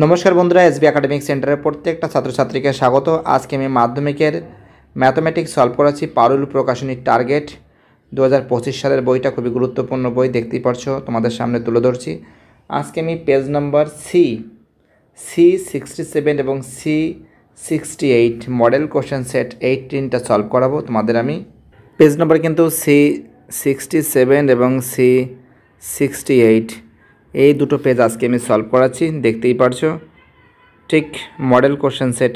নমস্কার বন্ধুরা, SB academic সেন্টারের প্রত্যেকটা ছাত্রছাত্রীকে স্বাগত। আজকে আমি মাধ্যমিকের ম্যাথমেটিক্স সলভ করাচ্ছি। পারুল প্রকাশনীর টার্গেট 2025 সালের বইটা খুবই গুরুত্বপূর্ণ বই, দেখতেই পারছো, তোমাদের সামনে তুলে ধরছি। আজকে আমি পেজ নাম্বার C67 এবং C68 মডেল কোশ্চেন সেট 18টা সলভ করাবো তোমাদের। আমি পেজ নাম্বার কিন্তু C67 এবং C68 এই দুটো পেজ আজকে আমি সলভ করাচ্ছি, দেখতেই পারছো। ঠিক মডেল কোশ্চেন সেট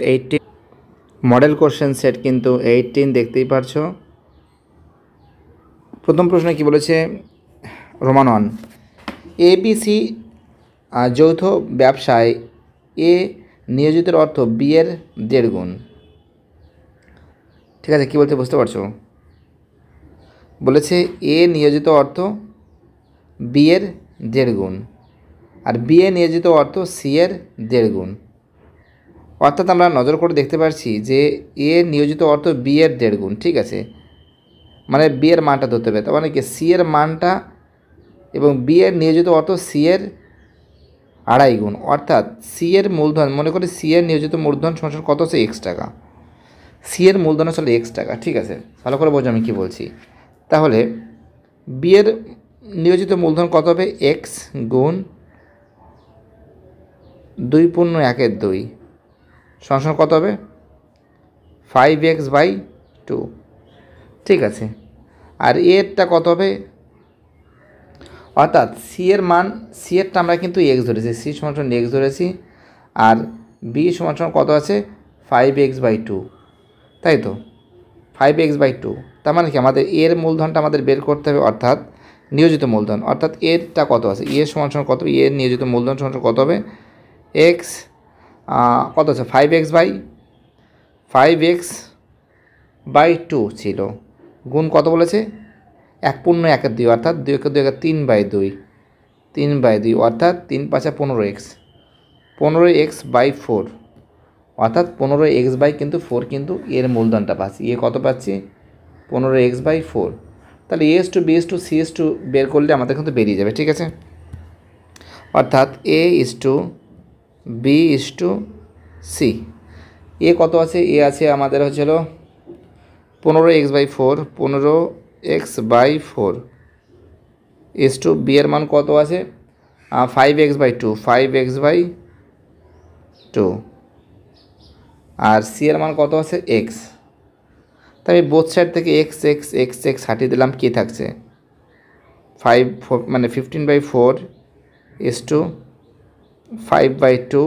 18 দেখতেই পারছো। প্রথম প্রশ্ন কি বলেছে, রোমান 1, ABC যৌথ ব্যবসায় এ নিয়োজিতের অর্থ বি এর 1.5 গুণ। ঠিক আছে, কী বলতে বুঝতে পারছো? বলেছে এ নিয়োজিত অর্থ বি এর 1.5 গুণ আর বি এ নিয়োজিত অর্থ সি এর 1.5 গুণ। অর্থাৎ আমরা নজর করে দেখতে পাচ্ছি যে এ নিয়োজিত অর্থ বি এর 1.5 গুণ। ঠিক আছে, মানে বি এর মানটা ধরতে হবে, তার মানে কি সি এর মানটা এবং বি এর নিয়োজিত অর্থ সি এর 2.5 গুণ। অর্থাৎ সি এর মূলধন, মনে করি সি এর নিয়োজিত মূলধন সমান কত আছে, X টাকা। সি এর মূলধন আসলে X টাকা। ঠিক আছে, ভালো করে বোঝো আমি কী বলছি। তাহলে বি এর নিয়োজিত মূলধন কত হবে, X গুণ 2.1/2 সমান কত হবে, 5x/2। ঠিক আছে, আর এরটা কত হবে, অর্থাৎ সি এর মান, সি এরটা আমরা কিন্তু এক্স ধরেছি, সি সমান এক্স ধরেছি, আর বি সমান কত আছে, 5x/2, তাই তো 5x/2। তার মানে কি আমাদের এর মূলধনটা আমাদের বের করতে হবে, অর্থাৎ নিয়োজিত মূলধন, অর্থাৎ এরটা কত আছে, এর সমান কত, এর নিয়োজিত মূলধন সমান কত হবে, এক্স কত আছে, 5x/2 ছিল, গুণ কত বলেছে, 1.1/2, অর্থাৎ 3/2, অর্থাৎ 3×5 = 15x, 15x/4, অর্থাৎ 15x/ কিন্তু 4, কিন্তু এর মূলধনটা পাচ্ছি, এ কত পাচ্ছি, 15x/4। তাহলে A/B/C বের করলে আমাদের কিন্তু বেরিয়ে যাবে। ঠিক আছে, অর্থাৎ A/B/C, এ কত আছে, এ আছে আমাদের হচ্ছিল 15x/4, 15x/4 বি এর মান কত আছে, 5x/2, আর সি এর মান কত আছে, এক্স। তাই আমি বোথ সাইড থেকে এক্স হাটিয়ে দিলাম, কী থাকছে, 4 মানে 15/4 5/2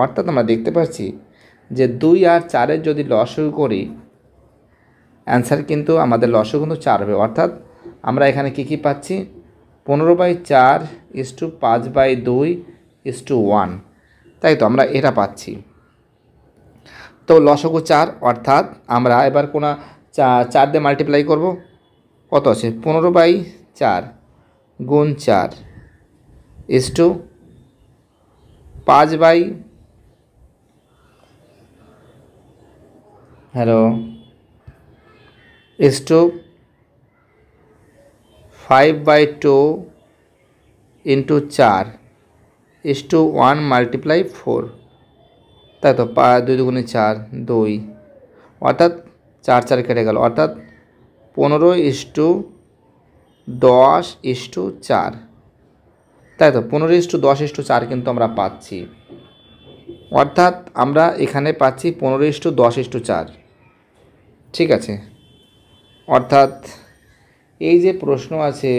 অর্থাৎ আমরা দেখতে পাচ্ছি যে 2 আর 4-এর যদি লসাগু করি, অ্যান্সার কিন্তু আমাদের লসাগু কিন্তু 4 হবে। অর্থাৎ আমরা এখানে কী পাচ্ছি, 15/4 5/2 তাই তো আমরা এটা পাচ্ছি। তো লসাগু 4, অর্থাৎ আমরা এবার কোনো 4 দিয়ে মাল্টিপ্লাই করব, কত আছে, 15/4 গুণ 4 5 5/2 × 4 1 × 4, তাই তো 2 2 4 2, অর্থাৎ 4 4 কেটে গেল, অর্থাৎ 15:10:4, তাই তো 15:10:4 কিন্তু আমরা পাচ্ছি। অর্থাৎ আমরা এখানে পাচ্ছি 15:10:4। ঠিক আছে, অর্থাৎ এই যে প্রশ্ন আছে,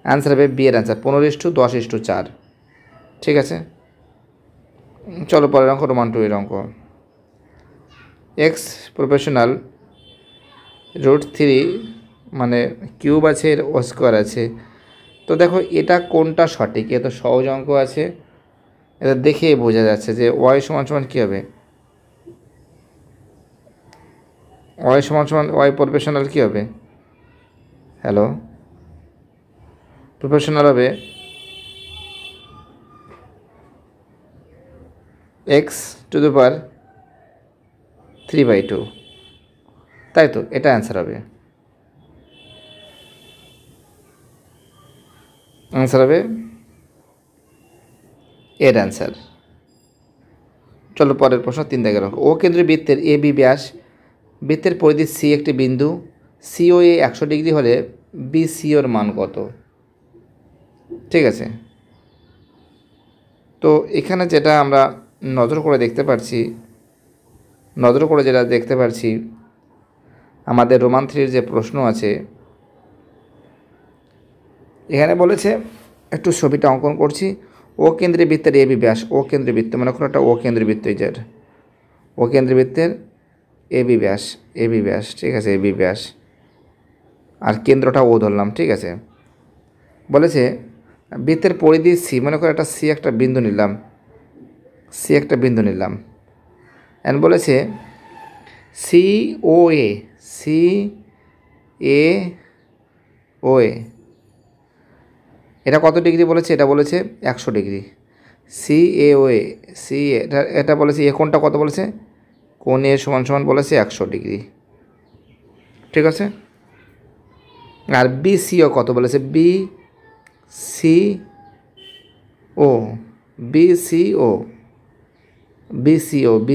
অ্যান্সার হবে বি এর অ্যান্সার 15:10:4। ঠিক আছে, চলো পরের অঙ্ক, রোমান 2 এর অঙ্ক। এক্স প্রফেশনাল √3 মানে কিউব আছে, এর ও স্কোয়ার আছে। তো দেখো এটা কোনটা সঠিক, এ তো সহজ অঙ্ক আছে, এটা দেখেই বোঝা যাচ্ছে যে ওয়াই সমান কী হবে, ওয়াই সমান ওয়াই প্রফেশনাল কী হবে, প্রফেশনাল হবে x⁵, তাই তো এটা অ্যান্সার হবে। এর অ্যান্সার। চলো পরের প্রশ্ন 3 দাগের অঙ্ক। ও কেন্দ্রীয় বৃত্তের এ বি ব্যাস, বৃত্তের পরিধি সি একটি বিন্দু, সিও এ 100 ডিগ্রি হলে বি সিওর মান কত? ঠিক আছে, তো এখানে যেটা আমরা নজর করে দেখতে পারছি আমাদের রোমান 3-র যে প্রশ্ন আছে এখানে বলেছে, একটু ছবিটা অঙ্কন করছি। ও কেন্দ্রীয় বৃত্তের এ বি ব্যাস, ও কেন্দ্রীয় বৃত্ত মনে করো একটা ও কেন্দ্রীয় বৃত্ত, এই যে ও কেন্দ্রীয় বৃত্তের এ বি ব্যাস, ঠিক আছে, এ বি ব্যাস, আর কেন্দ্রটা ও ধরলাম, ঠিক আছে। বলেছে বৃত্তের পরিধি সি, মনে করো একটা একটা বিন্দু নিলাম, অ্যান্ড বলেছে সি ও এ এটা কত ডিগ্রি বলেছে? এটা বলেছে 100 ডিগ্রি। সি এ ও এ এটা বলেছে এ কোণটা কত বলেছে? কোণ এ সমান বলেছে 100 ডিগ্রি, ঠিক আছে। আর বি সিও কত বলেছে? বি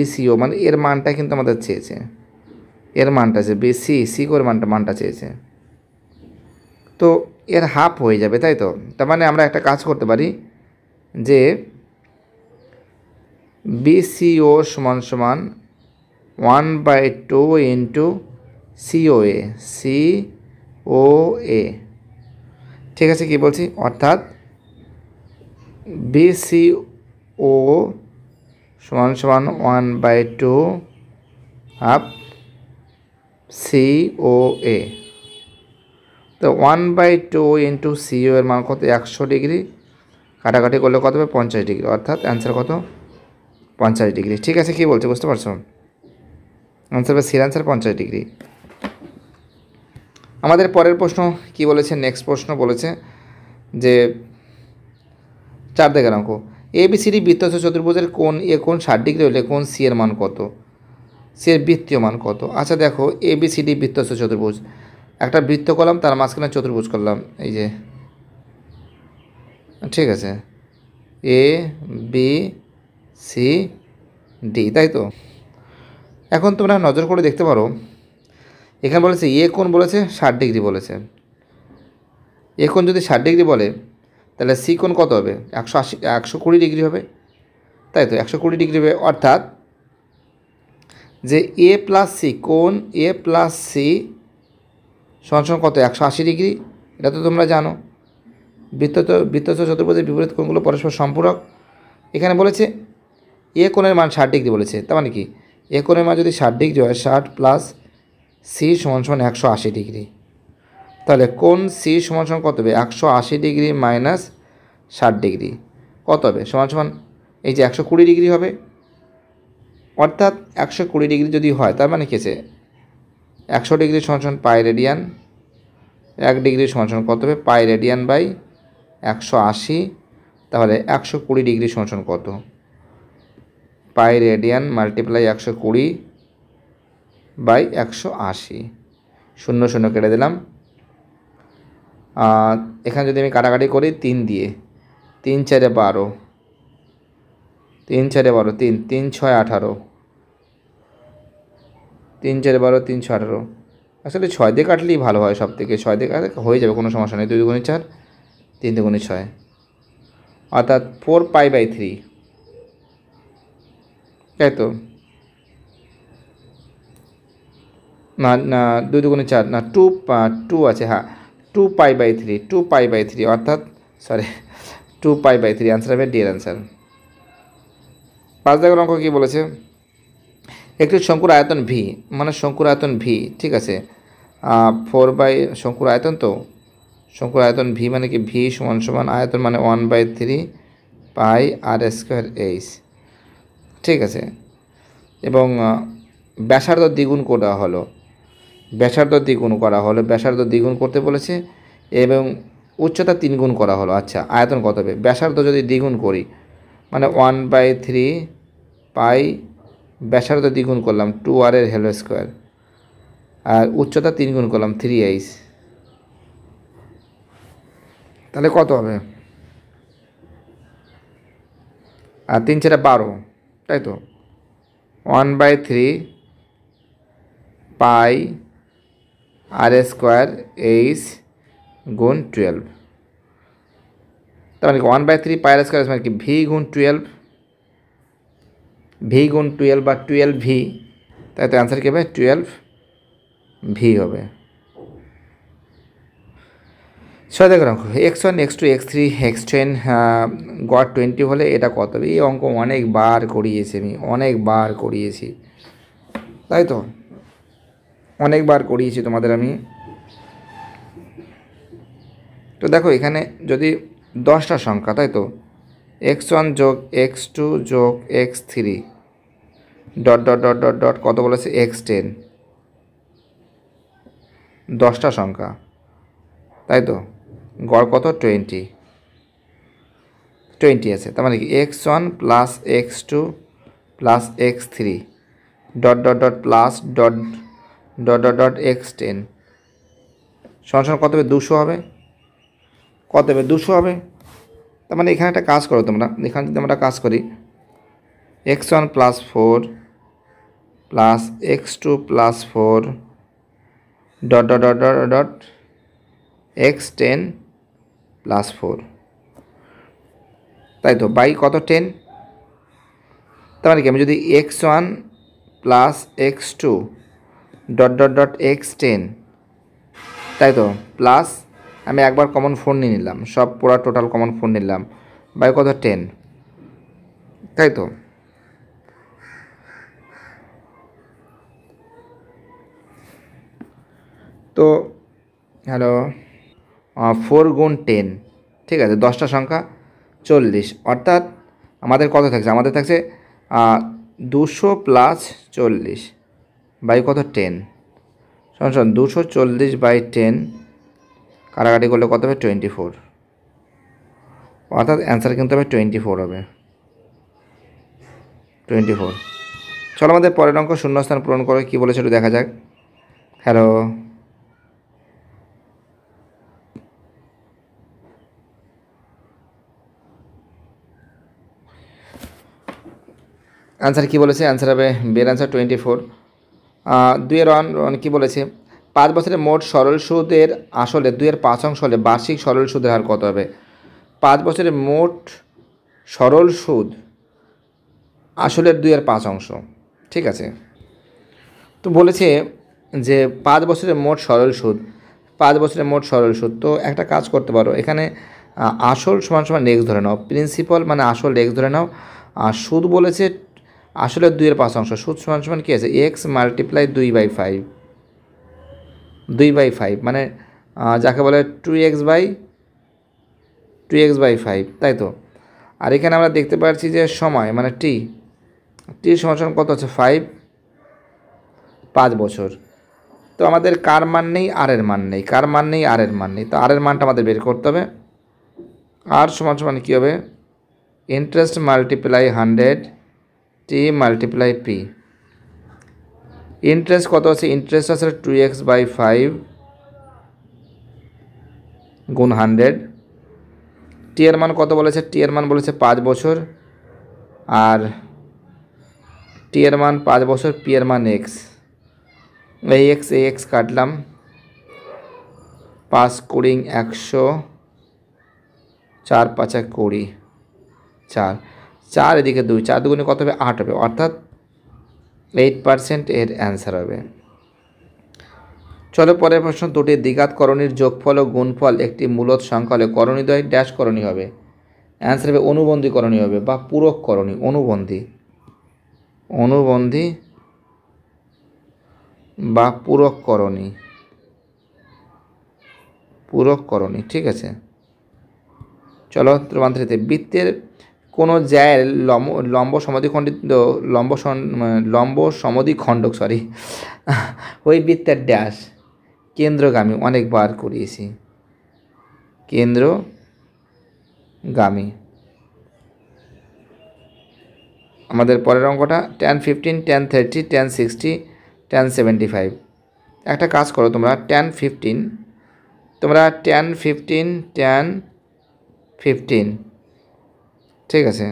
সিও মানে এর মানটা কিন্তু আমাদের চেয়েছে, এর মানটা আছে সি করে মানটা চেয়েছে, তো এর হাফ হয়ে যাবে, তাই তো। তার মানে আমরা একটা কাজ করতে পারি যে বিসিও সমান 1/2 ইন্টু সিওএ, ঠিক আছে। কি বলছি? অর্থাৎ বিসিও সমান 1/2 হাফ সিওএ, তো 1/2 ইন্টু সিও এর মান কত? 100 ডিগ্রি, কাটাকাটি করলে কত হবে? 50 ডিগ্রি, অর্থাৎ অ্যান্সার কত? 50 ডিগ্রি, ঠিক আছে। কি বলছে বুঝতে পারছো? অ্যান্সার বা সির অ্যান্সার 50 ডিগ্রি। আমাদের পরের প্রশ্ন কি বলেছে? নেক্সট প্রশ্ন বলেছে যে 4 দাগের অঙ্ক। এবিসিডি বৃত্তস্থ চতুর্ভুজের কোণ এ কোণ 60 ডিগ্রি হলে কোণ সি এর মান কত? সি এর বৃত্তীয় মান কত? আচ্ছা দেখো, এবিসিডি বৃত্তস্থ চতুর্ভুজ, একটা বৃত্ত করলাম, তার মাঝখানে চতুর্ভুজ করলাম, এই যে, ঠিক আছে, এ বি সি ডি, তাই তো। এখন তোমরা নজর করে দেখতে পারো, এখানে বলেছে এ কোণ বলেছে 60 ডিগ্রি বলেছে। এ কোণ যদি 60 ডিগ্রি বলে তাহলে সি কোণ কত হবে? 120 ডিগ্রি হবে, তাই তো, 120 ডিগ্রি হবে। অর্থাৎ যে এ প্লাস সি, কোণ এ প্লাস সি সমান কত? 180 ডিগ্রি। এটা তো তোমরা জানো, বৃত্তস্থ চতুর্ভুজের বিপরীত কোণগুলো পরস্পর সম্পূরক। এখানে বলেছে এ কোণের মান 60 ডিগ্রি বলেছে, তার মানে কি এ কোণের মান যদি 60 ডিগ্রি হয়, 60 প্লাস সি সমান 180 ডিগ্রি, তাহলে কোণ সি সমান কত হবে? 180 ডিগ্রি মাইনাস 60 ডিগ্রি কত হবে? সমান এই যে 120 ডিগ্রি হবে। অর্থাৎ 120 ডিগ্রি যদি হয়, তার মানে কি আছে? 100 ডিগ্রি সমান পাই রেডিয়ান, 1 ডিগ্রি সমান কত হবে? পাই রেডিয়ান বাই 180, তাহলে 120 ডিগ্রি সমান কত? পাই রেডিয়ান মাল্টিপ্লাই 120 বাই 180, 0 0 কেটে দিলাম। এখানে যদি আমি কাটাকাটি করি 3 দিয়ে, 3 4 12, 3 4 12, 3 3 6 18, 3 4 12, 3 6 18। আসলে 6 দিয়ে কাটলেই ভালো হয়, সব থেকে 6 দিয়ে কাটলে হয়ে যাবে, কোনো সমস্যা নেই। 2 2 4, 3 2 6, অর্থাৎ 4 পাই বাই 3, তাই তো। না 2 2 4 না, 2 আছে, হ্যাঁ 2 পাই বাই 3, 2 পাই বাই 3, অর্থাৎ সরি 2 পাই বাই 3, আনসার হবে ডি এর আনসার। 5 দাগের অঙ্ক কী বলেছে? একটি শঙ্কুর আয়তন ভি, মানে শঙ্কুর আয়তন ভি, ঠিক আছে, 4 বাই শঙ্কুর আয়তন, তো শঙ্কুর আয়তন ভি মানে কি? ভি সমান আয়তন মানে 1/3 পাই আর স্কোয়ার এইচ, ঠিক আছে। এবং ব্যাসার্ধ দ্বিগুণ করা হলো, ব্যাসার্ধ দ্বিগুণ করতে বলেছে, এবং উচ্চতা 3 গুণ করা হলো। আচ্ছা, আয়তন কত হবে? ব্যাসার্ধ যদি দ্বিগুণ করি মানে 1/3 পাই, ব্যাসার্ধ দ্বিগুণ করলাম 2r এর হোল স্কোয়ার, আর উচ্চতা 3 গুণ করলাম 3h, তাহলে কত হবে? আর 3 4 12, তাই তো 1/3 পাই আর স্কোয়ার এইচ গুণ 12। তার মানে কি 1/3 পাই আর স্কোয়ার মানে কি ভি গুণ 12, ভি গুণ 12 বা 12 ভি, তাই তো অ্যান্সার কী হবে 12 ভি হবে। 6 দেখো অঙ্ক x1 x2 x3 x10 গড় 20 হলে এটা কত হবে? এই অঙ্ক অনেকবার করিয়েছি আমি, অনেকবার করিয়েছি, তাই তো অনেকবার করিয়েছি তোমাদের আমি। তো দেখো এখানে যদি 10টা সংখ্যা, তাই তো x1 যোগ x2 যোগ x3 dot dot dot dot dot কত বলেছে x10, 10টা সংখ্যা, তাই তো গড় কত 20 আছে। তার মানে কি x1 plus x2 plus x3 dot dot dot plus dot dot dot dot x10 সমান কত হবে 200 হবে, কত হবে 200 হবে। তার মানে এখানে একটা কাজ করো তোমরা, এখানে যদি আমরা কাজ করি x1 plus 4 plus x2 plus 4 dot dot dot dot dot x10 plus 4, তাই তো বাই কত 10। তার মানে কি আমি যদি x1 plus x2 dot dot dot x10, তাই তো প্লাস আমি একবার কমন 4 নিয়ে নিলাম, সব পুরো টোটাল কমন 4 নিলাম, বাই কত 10, তাই তো। তো হ্যালো 4 গুণ 10, ঠিক আছে 10টা সংখ্যা 40, অর্থাৎ আমাদের কত থাকছে, আমাদের থাকছে 200 প্লাস 40 বাই কত 10 সমান 240 বাই 10 কাটাকাটি করলে কত হবে 24, অর্থাৎ অ্যান্সার কিন্তু হবে 24 হবে 24। চলো আমাদের পরের অঙ্ক শূন্যস্থান পূরণ করে কী বলেছে একটু দেখা যাক। হ্যালো অ্যান্সার কী বলেছে, অ্যান্সার হবে বের অ্যান্সার 24। 2-এর ওয়ান কী বলেছে 5 বছরের মোট সরল সুদের আসলে 2-এর 5 অংশ হলে বার্ষিক সরল সুদের হার কত হবে? 5 বছরের মোট সরল সুদ আসলের 2-এর 5 অংশ, ঠিক আছে। তো বলেছে যে 5 বছরের মোট সরল সুদ, 5 বছরের মোট সরল সুদ, তো একটা কাজ করতে পারো এখানে আসল সমান সমান এক্স ধরে নাও, প্রিন্সিপাল মানে আসল এক্স ধরে নাও, আর সুদ বলেছে আসলের 2-এর 5 অংশ, সুদ সমান সমান কী আছে এক্স মাল্টিপ্লাই 2/5, 2/5 মানে যাকে বলে 2x/5, তাই তো। আর এখানে আমরা দেখতে পাচ্ছি যে সময় মানে টি সমান সমান কত আছে 5 বছর। তো আমাদের কার মান নেই, আর এর মান নেই, কার মান নেই, আর এর মান নেই, তো আর এর মানটা আমাদের বের করতে হবে। আর সমান সমান কী হবে ইন্টারেস্ট মাল্টিপ্লাই 100 টি মাল্টিপ্লাই পি। ইন্টারেস্ট কত আছে, ইন্টারেস্ট আছে 2x/5 গুণ 100, টি এর মান কত বলেছে, টি এর মান বলেছে 5 বছর, আর টি এর মান 5 বছর, পি এর মান এক্স, এই এক্স কাটলাম, 5 কুড়ি 100, 4 5 20, 4 এদিকে 2, 4 দুগুণে কত হবে 8 হবে, অর্থাৎ 8% এর অ্যান্সার হবে। চলো পরের প্রশ্ন, দুটি দ্বিঘাত করণীর যোগফল ও গুণফল একটি মূলদ সংখ্যা হলে করণীদ্বয় ড্যাশ করণী হবে? অ্যান্সার হবে অনুবন্ধী করণী হবে বা পূরক করণী, অনুবন্ধী বা পূরক করণী, ঠিক আছে। চলো রূপান্তরিত, বৃত্তের কোনো জ্যায়ের লম্ব সমদ্বিখণ্ডক ওই বৃত্তের ড্যাশ কেন্দ্রগামী, অনেকবার করিয়েছি কেন্দ্রগামী। আমাদের পরের অঙ্কটা tan 15 tan 30 tan 60 tan 75। একটা কাজ করো তোমরা tan 15 tan 15, ঠিক আছে,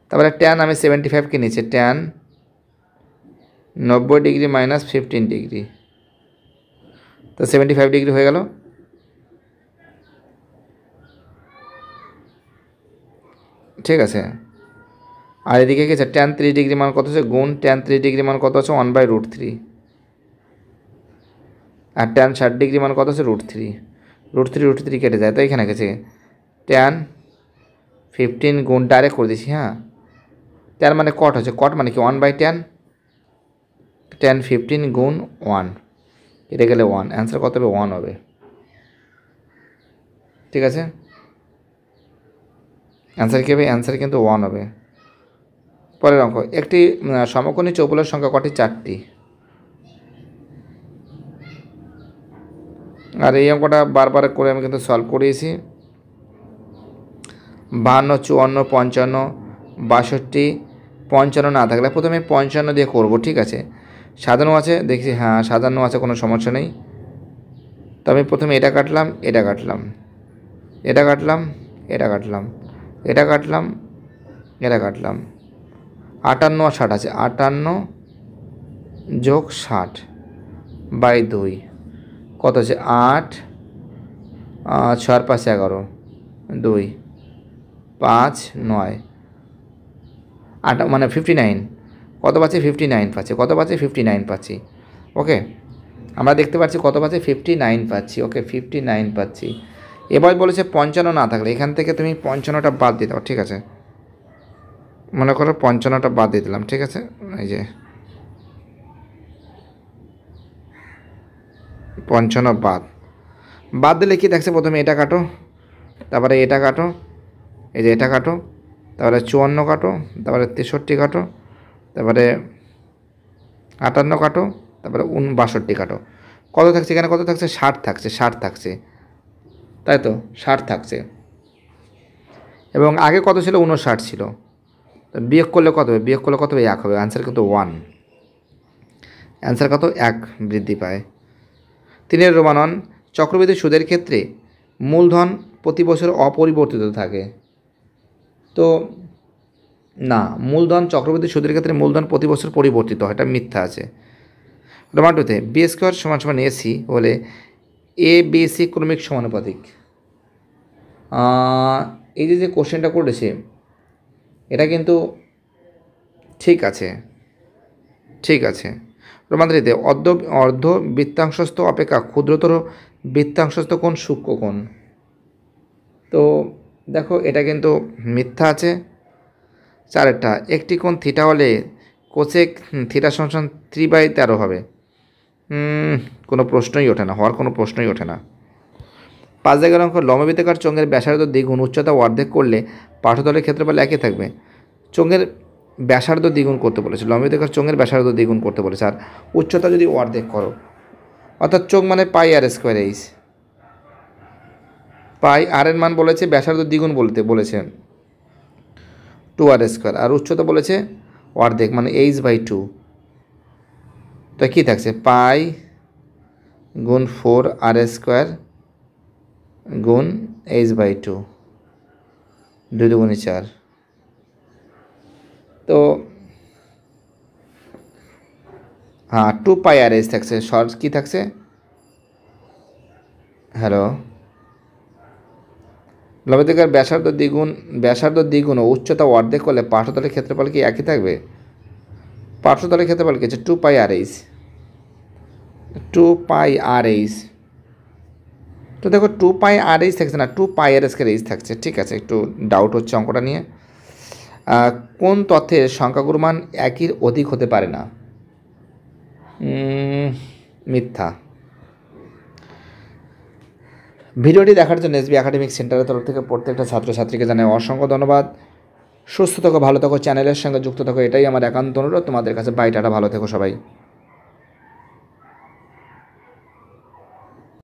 তারপরে ট্যান আমি 75কে নিচ্ছি, ট্যান 90 ডিগ্রি মাইনাস 15 ডিগ্রি, তো 75 ডিগ্রি হয়ে গেল। ঠিক আছে, আর এদিকে কি আছে, ট্যান 30 ডিগ্রি মান কত আছে, গুণ ট্যান 30 ডিগ্রি মান কত আছে 1/√3, আর ট্যান 60 ডিগ্রি মান কত আছে √3, √3 কেটে যায়, তো এখানে গেছে ট্যান 15 গুণ ডাইরেক্ট করে দিচ্ছি। হ্যাঁ, ট্যান মানে কট হচ্ছে, কট মানে কি 1/10, ট্যান 15 গুণ 1 কেটে গেলে 1, অ্যান্সার কত হবে 1 হবে। ঠিক আছে, অ্যান্সার কী হবে, অ্যান্সার কিন্তু 1 হবে। পরের অঙ্ক, একটি সমকোণী চৌপলের সংখ্যা কটি, 4টি। আর এই অঙ্কটা বারবার করে আমি কিন্তু সলভ করিয়েছি। 52, 54, 55, 62, 55 না থাকলে প্রথমে 55 দিয়ে করব। ঠিক আছে, সাজানো আছে দেখছি, হ্যাঁ সাজানো আছে, কোনো সমস্যা নেই। তো আমি প্রথমে এটা কাটলাম, এটা কাটলাম, এটা কাটলাম, এটা কাটলাম, এটা কাটলাম, এটা কাটলাম। 58 আর 60 আছে, 58 যোগ 60/2 কত আছে, 8, 6 আর 5 11, 2, 5, 9, 8 মানে 59, কত পাচ্ছি 59 পাচ্ছি, কত পাচ্ছি 59 পাচ্ছি। ওকে, আমরা দেখতে পাচ্ছি কত পাচ্ছি 59 পাচ্ছি। ওকে, 59 পাচ্ছি। এবার বলেছে 55 না থাকলে এখান থেকে তুমি 55টা বাদ দিয়ে দাও। ঠিক আছে, মনে করো 55টা বাদ দিয়ে দিলাম। ঠিক আছে, এই যে 55 বাদ দিলে কি দেখছে, প্রথমে এটা কাটো, তারপরে এটা কাটো, এই যে এটা কাটো, তারপরে 54 কাটো, তারপরে 63 কাটো, তারপরে 58 কাটো, তারপরে 62 কাটো। কত থাকছে এখানে, কত থাকছে 60 থাকছে, 60 থাকছে, তাই তো 60 থাকছে। এবং আগে কত ছিল, 59 ছিল। তো বিয়োগ করলে কত হবে, বিয়োগ করলে কত হবে, 1 হবে। অ্যান্সার কিন্তু 1, অ্যান্সার কত 1 বৃদ্ধি পায়। 3 রোমানন, চক্রবৃদ্ধি সুদের ক্ষেত্রে মূলধন প্রতি বছর অপরিবর্তিত থাকে। তো না, মূলধন চক্রবৃদ্ধি সুদের ক্ষেত্রে মূলধন প্রতি বছর পরিবর্তিত হয়, এটা মিথ্যা আছে। রোমান 2তে B² = AC হলে ABC ক্রমিক সমানুপাতিক। এই যে কোশ্চেনটা করেছে এটা কিন্তু ঠিক আছে, ঠিক আছে। রোমান 3তে অর্ধ বৃত্তাংশস্থ অপেক্ষা ক্ষুদ্রতর বৃত্তাংশস্থ কোণ সূক্ষ্ম কোণ। তো দেখো এটা কিন্তু মিথ্যা আছে। 4টা, একটি কোণ থিটা হলে কোসেক থিটা সমান 3/13 হবে। কোনো প্রশ্নই ওঠে না, হওয়ার কোনো প্রশ্নই ওঠে না। 5 অঙ্ক, লম্ববৃত্তাকার চোঙের ব্যাসার্ধ দ্বিগুণ উচ্চতা অর্ধেক করলে পার্শ্বতলের ক্ষেত্রফল একই থাকবে। চোঙের ব্যাসার্ধ দ্বিগুণ করতে বলেছে, লম্ববৃত্তাকার চোঙের ব্যাসার্ধ দ্বিগুণ করতে বলেছে, আর উচ্চতা যদি অর্ধেক করো, অর্থাৎ চোঙ মানে πr²h, পাই আর এর মান বলেছে, ব্যাসার্ধ দ্বিগুণ বলেছে 2r², আর উচ্চতা বলেছে অর্ধেক মানে h/2। তো কী থাকছে, পাই গুণ 4r² গুণ h/2, 2 দুগুণে 4। তো হ্যাঁ 2πrh থাকছে, শর্ট কী থাকছে, হ্যালো, লম্ববৃত্তাকার ব্যাসার্ধ দ্বিগুণ ও উচ্চতা অর্ধেক করলে পার্শ্বতলের ক্ষেত্রফল কি একই থাকবে। পার্শ্বতলের ক্ষেত্রফল কি আছে 2πrh, 2πrh। তো দেখো 2πrh থাকছে না, 2πr² থাকছে। ঠিক আছে, একটু ডাউট হচ্ছে অঙ্কটা নিয়ে। কোন তথ্যের সংখ্যাগুরু মান একই অধিক হতে পারে না, মিথ্যা। ভিডিওটি দেখার জন্য এসবি একাডেমিক সেন্টারের তরফ থেকে প্রত্যেকটা ছাত্রছাত্রীকে জানাই অসংখ্য ধন্যবাদ। সুস্থ থাকো, ভালো থাকো, চ্যানেলের সঙ্গে যুক্ত থাকো, এটাই আমার একান্ত অনুরোধ তোমাদের কাছে। বাই, টাটা, ভালো থেকো সবাই।